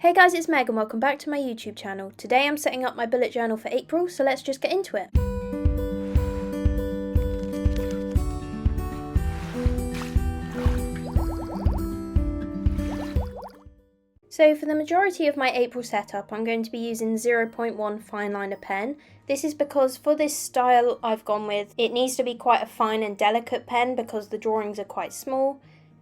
Hey guys, it's Meg and welcome back to my YouTube channel. Today I'm setting up my bullet journal for April, so let's just get into it. So for the majority of my April setup, I'm going to be using 0.1 fine liner pen. This is because for this style I've gone with, it needs to be quite a fine and delicate pen because the drawings are quite small.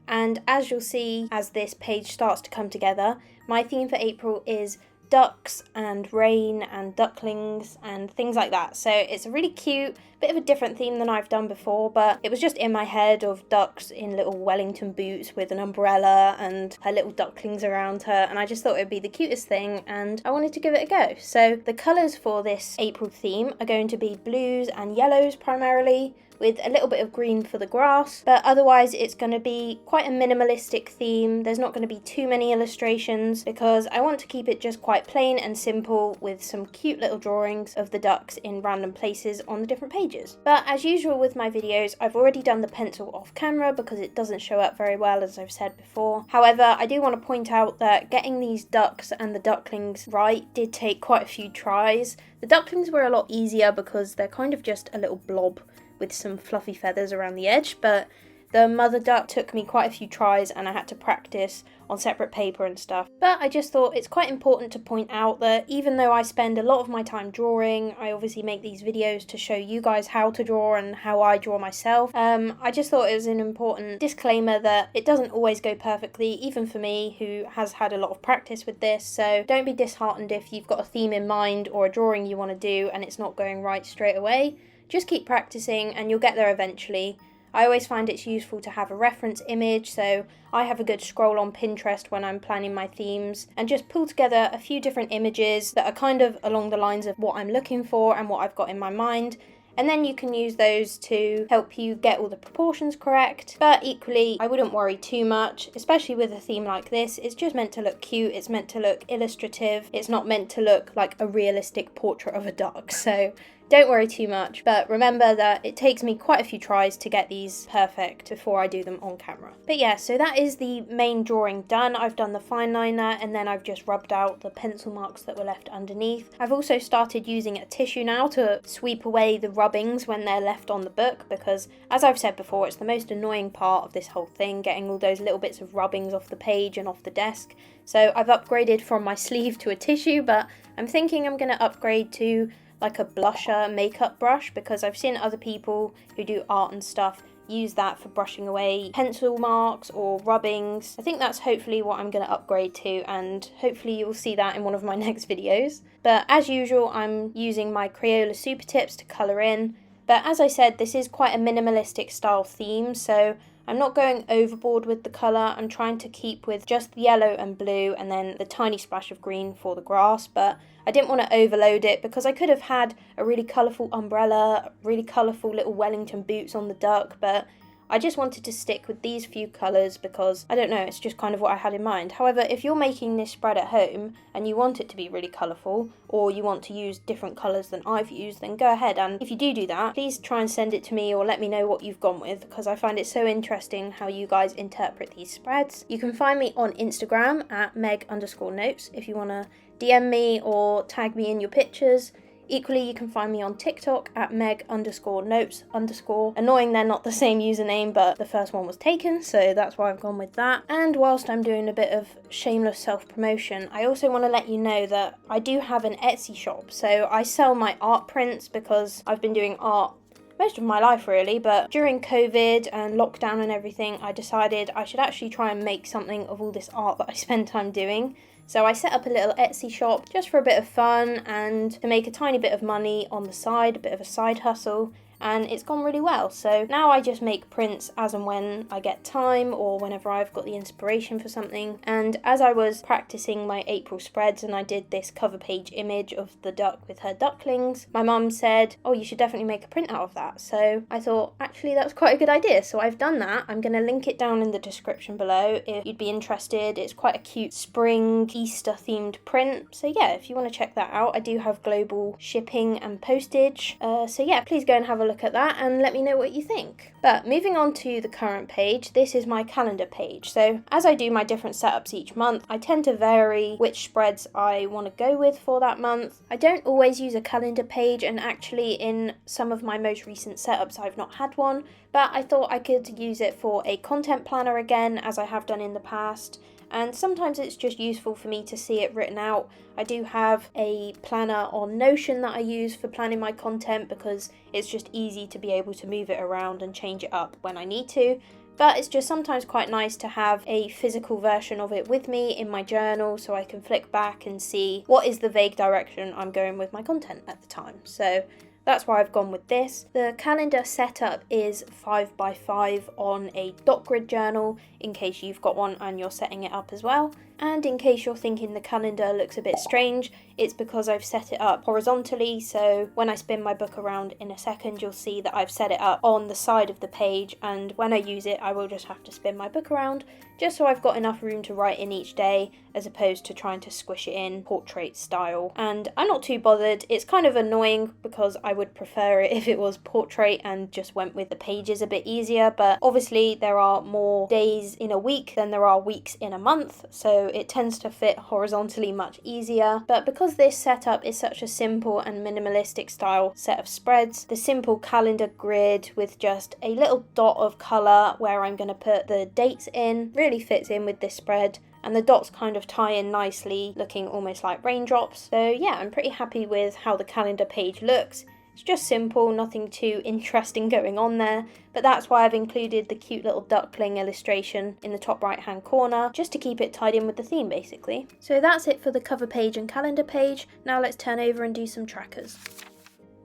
And as you'll see as this page starts to come together, my theme for April is ducks and rain and ducklings and things like that. So it's a really cute, bit of a different theme than I've done before, but it was just in my head of ducks in little Wellington boots with an umbrella and her little ducklings around her, and I just thought it would be the cutest thing and I wanted to give it a go. So the colours for this April theme are going to be blues and yellows primarily, with a little bit of green for the grass, but otherwise it's going to be quite a minimalistic theme. There's not going to be too many illustrations because I want to keep it just quite plain and simple with some cute little drawings of the ducks in random places on the different pages. But as usual with my videos, I've already done the pencil off camera because it doesn't show up very well, as I've said before. However, I do want to point out that getting these ducks and the ducklings right did take quite a few tries. The ducklings were a lot easier because they're kind of just a little blob with some fluffy feathers around the edge, but the mother duck took me quite a few tries and I had to practice on separate paper and stuff. But I just thought it's quite important to point out that even though I spend a lot of my time drawing, I obviously make these videos to show you guys how to draw and how I draw myself. I just thought it was an important disclaimer that it doesn't always go perfectly, even for me who has had a lot of practice with this, so don't be disheartened if you've got a theme in mind or a drawing you want to do and it's not going right straight away. Just keep practicing and you'll get there eventually. I always find it's useful to have a reference image, so I have a good scroll on Pinterest when I'm planning my themes and just pull together a few different images that are kind of along the lines of what I'm looking for and what I've got in my mind. And then you can use those to help you get all the proportions correct. But equally, I wouldn't worry too much, especially with a theme like this. It's just meant to look cute, it's meant to look illustrative, it's not meant to look like a realistic portrait of a duck. So don't worry too much, but remember that it takes me quite a few tries to get these perfect before I do them on camera. But yeah, so that is the main drawing done. I've done the fine liner and then I've just rubbed out the pencil marks that were left underneath. I've also started using a tissue now to sweep away the rubbings when they're left on the book because, as I've said before, it's the most annoying part of this whole thing, getting all those little bits of rubbings off the page and off the desk. So I've upgraded from my sleeve to a tissue, but I'm thinking I'm going to upgrade to like a blusher makeup brush because I've seen other people who do art and stuff use that for brushing away pencil marks or rubbings. I think that's hopefully what I'm going to upgrade to, and hopefully you'll see that in one of my next videos. But as usual, I'm using my Crayola Super Tips to colour in. But as I said, this is quite a minimalistic style theme, so I'm not going overboard with the colour. I'm trying to keep with just yellow and blue and then the tiny splash of green for the grass, but I didn't want to overload it because I could have had a really colourful umbrella, really colourful little Wellington boots on the duck, but I just wanted to stick with these few colours because, I don't know, it's just kind of what I had in mind. However, if you're making this spread at home and you want it to be really colourful, or you want to use different colours than I've used, then go ahead. And if you do that, please try and send it to me or let me know what you've gone with because I find it so interesting how you guys interpret these spreads. You can find me on Instagram at meg_notes if you want to DM me or tag me in your pictures. Equally, you can find me on TikTok at meg_notes_. Annoying they're not the same username, but the first one was taken, so that's why I've gone with that. And whilst I'm doing a bit of shameless self-promotion, I also want to let you know that I do have an Etsy shop. So I sell my art prints because I've been doing art most of my life really, but during COVID and lockdown and everything, I decided I should actually try and make something of all this art that I spend time doing. So I set up a little Etsy shop just for a bit of fun and to make a tiny bit of money on the side, a bit of a side hustle, and it's gone really well. So now I just make prints as and when I get time or whenever I've got the inspiration for something. And as I was practicing my April spreads and I did this cover page image of the duck with her ducklings, my mum said, oh, you should definitely make a print out of that. So I thought, actually, that's quite a good idea. So I've done that. I'm going to link it down in the description below if you'd be interested. It's quite a cute spring Easter themed print. So yeah, if you want to check that out, I do have global shipping and postage. So yeah, please go and have a look at that and let me know what you think. But moving on to the current page, this is my calendar page. So as I do my different setups each month, I tend to vary which spreads I want to go with for that month. I don't always use a calendar page, and actually in some of my most recent setups I've not had one, but I thought I could use it for a content planner again, as I have done in the past. And sometimes it's just useful for me to see it written out. I do have a planner on Notion that I use for planning my content because it's just easy to be able to move it around and change it up when I need to. But it's just sometimes quite nice to have a physical version of it with me in my journal so I can flick back and see what is the vague direction I'm going with my content at the time. So that's why I've gone with this. The calendar setup is 5x5 on a dot grid journal, in case you've got one and you're setting it up as well. And in case you're thinking the calendar looks a bit strange, it's because I've set it up horizontally, so when I spin my book around in a second, you'll see that I've set it up on the side of the page, and when I use it, I will just have to spin my book around, just so I've got enough room to write in each day, as opposed to trying to squish it in portrait style. And I'm not too bothered. It's kind of annoying because I would prefer it if it was portrait and just went with the pages a bit easier, but obviously there are more days in a week than there are weeks in a month, so it tends to fit horizontally much easier. But because this setup is such a simple and minimalistic style set of spreads, the simple calendar grid with just a little dot of colour where I'm going to put the dates in really fits in with this spread, and the dots kind of tie in nicely, looking almost like raindrops. So yeah, I'm pretty happy with how the calendar page looks. It's just simple, nothing too interesting going on there, but that's why I've included the cute little duckling illustration in the top right hand corner, just to keep it tied in with the theme basically. So that's it for the cover page and calendar page. Now let's turn over and do some trackers.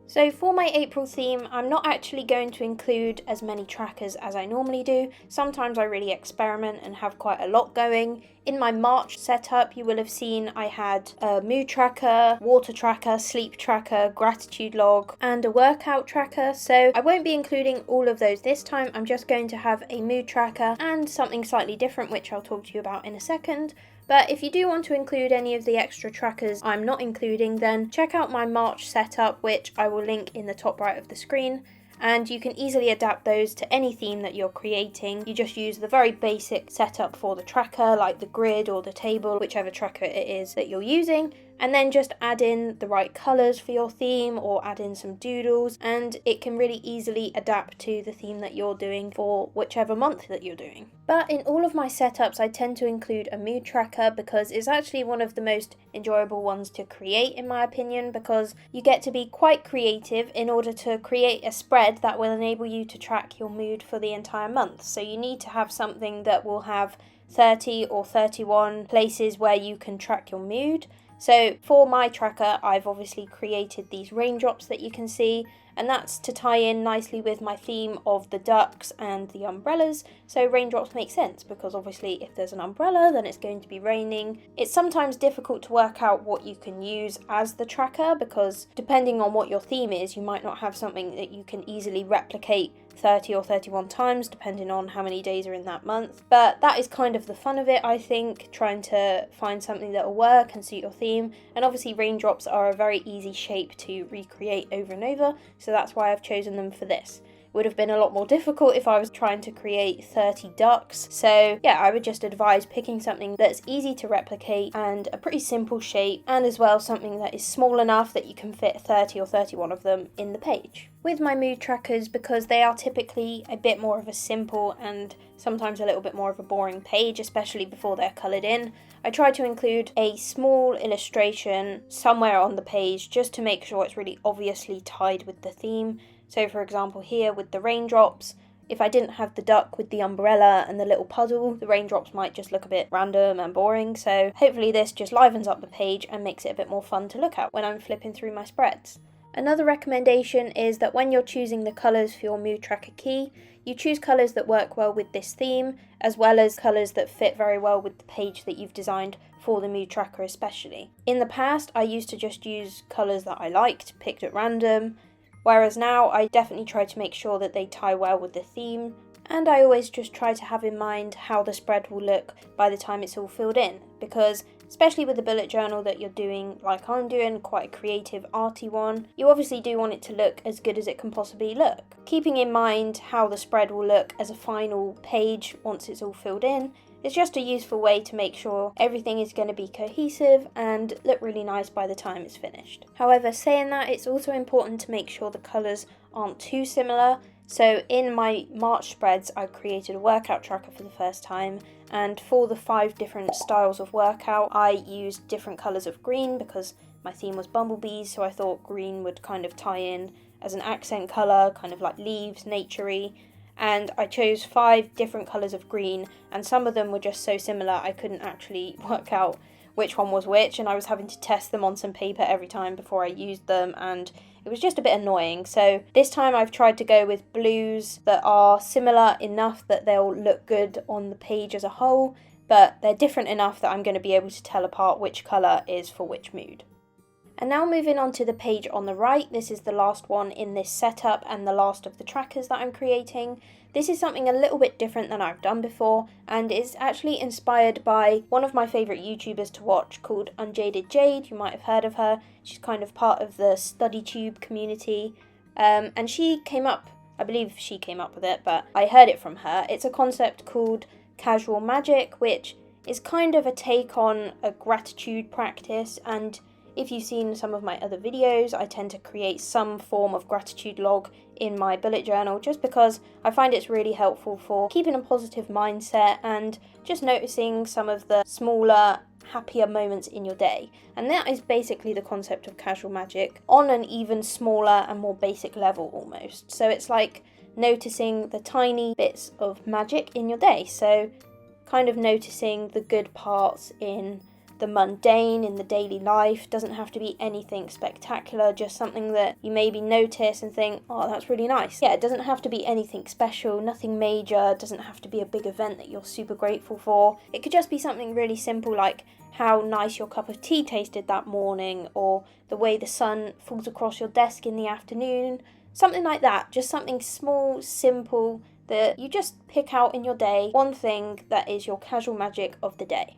So for my April theme, I'm not actually going to include as many trackers as I normally do. Sometimes I really experiment and have quite a lot going. In my March setup, you will have seen I had a mood tracker, water tracker, sleep tracker, gratitude log, and a workout tracker. So I won't be including all of those this time. I'm just going to have a mood tracker and something slightly different, which I'll talk to you about in a second. But if you do want to include any of the extra trackers I'm not including, then check out my March setup, which I will link in the top right of the screen. And you can easily adapt those to any theme that you're creating. You just use the very basic setup for the tracker, like the grid or the table, whichever tracker it is that you're using, and then just add in the right colours for your theme or add in some doodles, and it can really easily adapt to the theme that you're doing for whichever month that you're doing. But in all of my setups, I tend to include a mood tracker because it's actually one of the most enjoyable ones to create, in my opinion, because you get to be quite creative in order to create a spread that will enable you to track your mood for the entire month. So you need to have something that will have 30 or 31 places where you can track your mood. So for my tracker, I've obviously created these raindrops that you can see, and that's to tie in nicely with my theme of the ducks and the umbrellas. So raindrops make sense because obviously if there's an umbrella, then it's going to be raining. It's sometimes difficult to work out what you can use as the tracker because depending on what your theme is, you might not have something that you can easily replicate 30 or 31 times depending on how many days are in that month. But that is kind of the fun of it, I think, trying to find something that will work and suit your theme. And obviously raindrops are a very easy shape to recreate over and over, so that's why I've chosen them for this. Would have been a lot more difficult if I was trying to create 30 ducks. So yeah, I would just advise picking something that's easy to replicate and a pretty simple shape, and as well something that is small enough that you can fit 30 or 31 of them in the page. With my mood trackers, because they are typically a bit more of a simple and sometimes a little bit more of a boring page, especially before they're coloured in, I try to include a small illustration somewhere on the page just to make sure it's really obviously tied with the theme. So for example here with the raindrops, if I didn't have the duck with the umbrella and the little puddle, the raindrops might just look a bit random and boring. So hopefully this just livens up the page and makes it a bit more fun to look at when I'm flipping through my spreads. Another recommendation is that when you're choosing the colours for your mood tracker key, you choose colours that work well with this theme, as well as colours that fit very well with the page that you've designed for the mood tracker especially. In the past, I used to just use colours that I liked, picked at random, whereas now I definitely try to make sure that they tie well with the theme, and I always just try to have in mind how the spread will look by the time it's all filled in, because especially with a bullet journal that you're doing like I'm doing, quite a creative arty one. You obviously do want it to look as good as it can possibly look. Keeping in mind how the spread will look as a final page once it's all filled in, it's just a useful way to make sure everything is going to be cohesive and look really nice by the time it's finished. However, saying that, it's also important to make sure the colours aren't too similar. So in my March spreads, I created a workout tracker for the first time, and for the 5 different styles of workout, I used different colours of green because my theme was bumblebees, so I thought green would kind of tie in as an accent colour, kind of like leaves, naturey. And I chose 5 different colours of green, and some of them were just so similar I couldn't actually work out which one was which, and I was having to test them on some paper every time before I used them, and it was just a bit annoying. So this time I've tried to go with blues that are similar enough that they'll look good on the page as a whole, but they're different enough that I'm going to be able to tell apart which colour is for which mood. And now moving on to the page on the right, this is the last one in this setup and the last of the trackers that I'm creating. This is something a little bit different than I've done before, and is actually inspired by one of my favourite YouTubers to watch called Unjaded Jade. You might have heard of her. She's kind of part of the StudyTube community, and she came up, I believe she came up with it, but I heard it from her. It's a concept called casual magic, which is kind of a take on a gratitude practice, and if you've seen some of my other videos, I tend to create some form of gratitude log in my bullet journal just because I find it's really helpful for keeping a positive mindset and just noticing some of the smaller, happier moments in your day. And that is basically the concept of casual magic on an even smaller and more basic level almost. So it's like noticing the tiny bits of magic in your day. So kind of noticing the good parts in the mundane, in the daily life. Doesn't have to be anything spectacular, just something that you maybe notice and think, oh, that's really nice. Yeah, it doesn't have to be anything special, nothing major, it doesn't have to be a big event that you're super grateful for. It could just be something really simple like how nice your cup of tea tasted that morning, or the way the sun falls across your desk in the afternoon. Something like that, just something small, simple, that you just pick out in your day, one thing that is your casual magic of the day.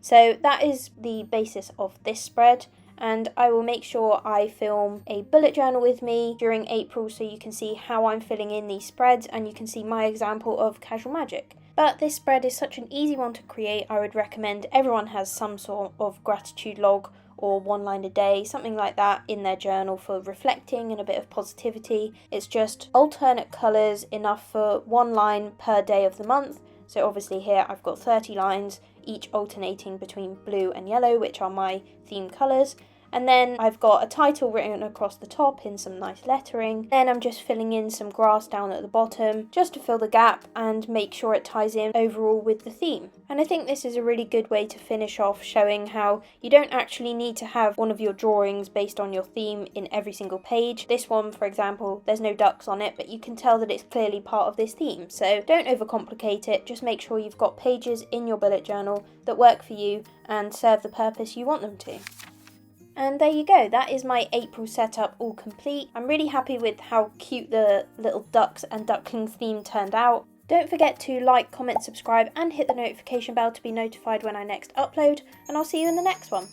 So that is the basis of this spread, and I will make sure I film a bullet journal with me during April so you can see how I'm filling in these spreads and you can see my example of casual magic. But this spread is such an easy one to create, I would recommend everyone has some sort of gratitude log or 1 line a day, something like that in their journal for reflecting and a bit of positivity. It's just alternate colours, enough for 1 line per day of the month. So obviously here I've got 30 lines, each alternating between blue and yellow, which are my theme colours. And then I've got a title written across the top in some nice lettering. Then I'm just filling in some grass down at the bottom just to fill the gap and make sure it ties in overall with the theme. And I think this is a really good way to finish off, showing how you don't actually need to have one of your drawings based on your theme in every single page. This one, for example, there's no ducks on it, but you can tell that it's clearly part of this theme. So don't overcomplicate it, just make sure you've got pages in your bullet journal that work for you and serve the purpose you want them to. And there you go, that is my April setup all complete. I'm really happy with how cute the little ducks and ducklings theme turned out. Don't forget to like, comment, subscribe and hit the notification bell to be notified when I next upload, and I'll see you in the next one.